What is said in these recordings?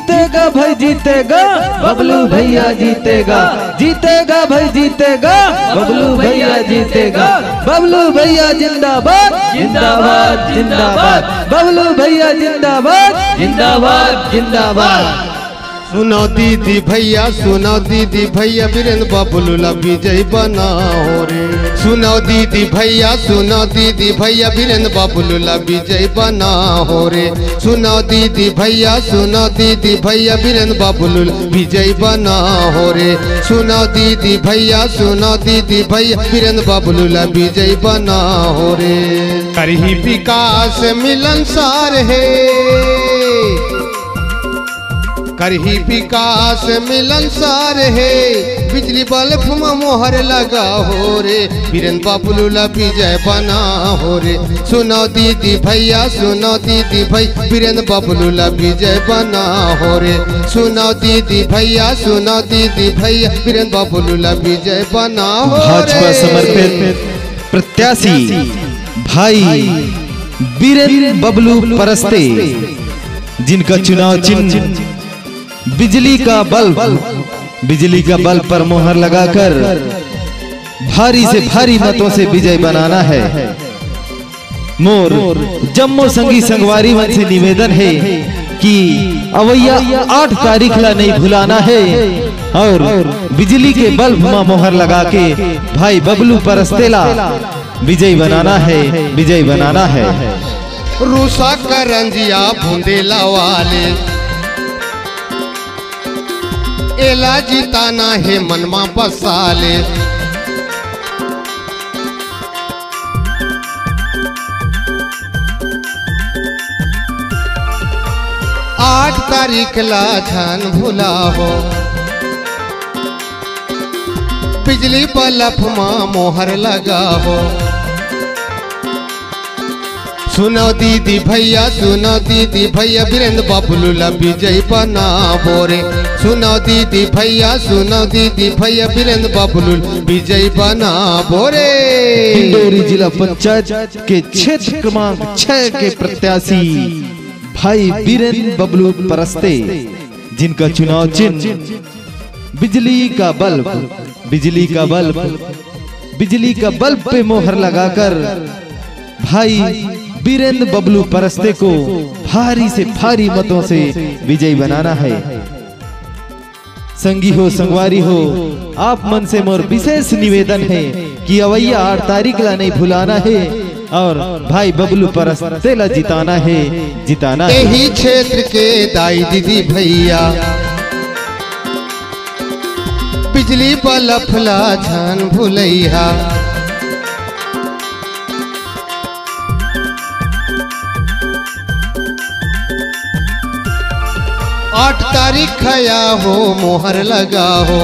जीतेगा भाई जीतेगा, बबलू भैया जीतेगा, जीतेगा भाई जीतेगा, बबलू भैया जीतेगा। बबलू भैया जिंदाबाद जिंदाबाद जिंदाबाद, बबलू भैया जिंदाबाद जिंदाबाद जिंदाबाद। सुनो दीदी भैया, सुनो दीदी भैया, वीरेंद्र बबलू ला विजय बनाओ रे। सुनो दीदी भैया, सुनो दीदी भैया, वीरेंद्र बबलू ला विजय बनाओ रे। सुनो दीदी भैया, सुनो दीदी भैया, वीरेंद्र बबलू ला विजय बनाओ रे। सुनो दीदी भैया, सुनो दीदी भैया, वीरेंद्र बबलू ला विजय बनाओ रे। करही विकास मिलनसार है, करही विकास मिलनसार है, बिजली बल्ब में मोहर लगा हो रे। वीरेंद्र बबलू ला विजय बना हो रे। सुनो दीदी भैया, सुनो दीदी भैया, वीरेंद्र बबलू ला विजय बना हो रे। सुनो दीदी भैया, सुनो दीदी भैया, वीरेंद्र बबलू ला विजय बना हो रे। भाजपा समर्पित प्रत्याशी भाई वीरेंद्र बबलू परस्ते, जिनका चुनाव चिन्ह बिजली का बल्ब, बिजली का बल्ब पर मोहर लगाकर भारी से भारी मतों से विजय बनाना है। मोर जम्मू संगी संगवारी मन से निवेदन है कि अवैया 8 तारीख ला नहीं भुलाना है और बिजली के बल्ब में मोहर लगा के भाई बबलू परस्तेला विजय बनाना है, विजय बनाना है। रूसा करंजिया भूंदेला वाले एला जिताना है मनमा बसाले। 8 तारीख ला जान भुला हो, बिजली बल्ब में मोहर लगा हो। सुनो दीदी भैया, सुनो दीदी भैया, वीरेंद्र बबलू ला विजय बनाओ रे। सुनो दीदी भैया, सुनो दीदी भैया, वीरेंद्र बबलू विजय बनाओ रे। डिंडोरी जिला पंचायत के क्षेत्र क्रमांक 6 के प्रत्याशी भाई वीरेंद्र बबलू परस्ते, जिनका चुनाव चिन्ह बिजली का बल्ब, बिजली का बल्ब, बिजली का बल्ब पे मोहर लगाकर भाई वीरेंद्र बबलू परस्ते को भारी से भारी मतों से विजयी बनाना है। संगी हो संगवारी हो, आप मन से मोर विशेष निवेदन है कि अवैया 8 तारीख ला नहीं भुलाना है और भाई बबलू परस्ते ला जिताना है, जिताना है। यही क्षेत्र के दाई दीदी भैया, बिजली बल्ब ला जान भुलैया। 8 तारीख खया हो, मोहर लगा हो,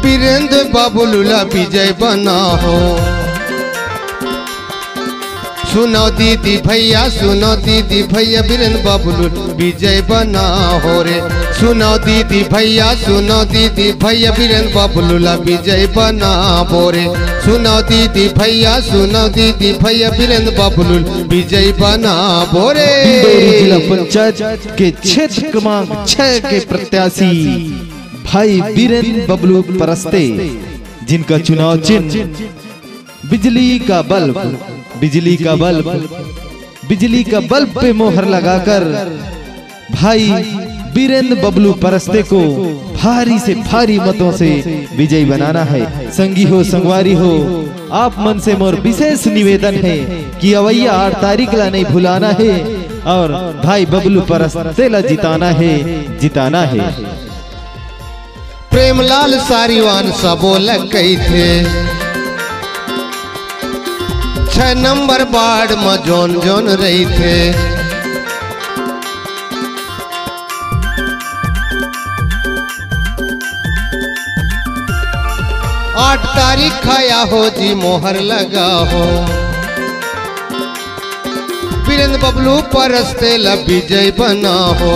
वीरेंद्र बबलू ला विजय बना हो। सुनो दीदी भैया, सुनो दीदी भैया, वीरेंद्र बबलू विजय बना हो रे। सुनो दीदी भैया, सुनो दीदी भैया, वीरेंद्र बबलू ला विजय बना हो रे। सुनो दीदी भैया, सुनो दीदी भैया, वीरेंद्र बबलू विजय बना हो रे। डिंडोरी जिला पंचायत के क्षेत्र क्रमांक 6 के प्रत्याशी भाई वीरेंद्र बबलू परस्ते, जिनका चुनाव चिन्ह बिजली का बल्ब, बिजली का बल्ब, बिजली का बल्ब पे मोहर लगाकर भाई वीरेंद्र बबलू परस्ते को भारी से भारी मतों से विजयी बनाना है। संगी हो संगवारी हो, आप मन से मोर विशेष निवेदन है कि अवैया 8 तारीख ला नहीं भुलाना है और भाई बबलू परस्ते ला जिताना है, जिताना है। प्रेमलाल सारीवान सबो लग गई थे, 6 नंबर वार्ड में जोन जोन रही थे। 8 तारीख खाया हो जी, मोहर लगा हो, वीरेंद्र बबलू परस्ते ला विजय बना हो।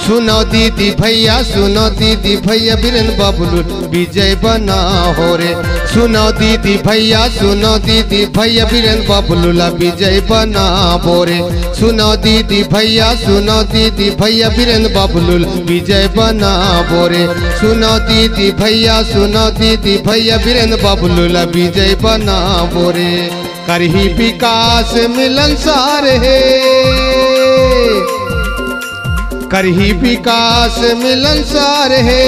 सुनो दीदी भैया, सुनो दीदी भैया, बीरेन बबलू विजय बना हो रे। सुनो दीदी भैया, सुनो दीदी भैया, बीरेन बबलू विजय बना हो रे। सुनो दीदी भैया, सुनो दीदी भैया, बीरेन बबलू विजय बना हो रे। सुनो दीदी भैया, सुनो दीदी भैया, बीरेन बबलू विजय बना हो रे। करही विकास मिलनसार है, करही विकास मिलनसार है,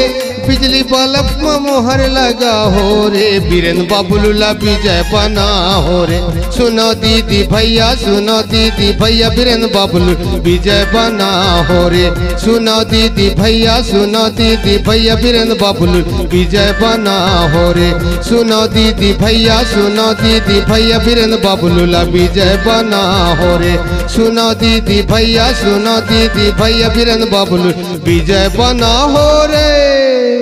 बिजली बल्ब में मोहर लगा हो रे। बीरेन बबलू विजय बना हो रे। सुनो दीदी भैया, सुनो दीदी भैया, बीरेन बबलू विजय बना हो रे। सुनो दीदी भैया, सुनो दीदी भैया, बीरेन बबलू विजय बना हो रे। सुनो दीदी भैया, सुनो दीदी भैया, बीरेन बबलू विजय बना हो रे। सुनो दीदी भैया, सुनो दीदी भैया, बीरेन बबलू विजय बना हो रे।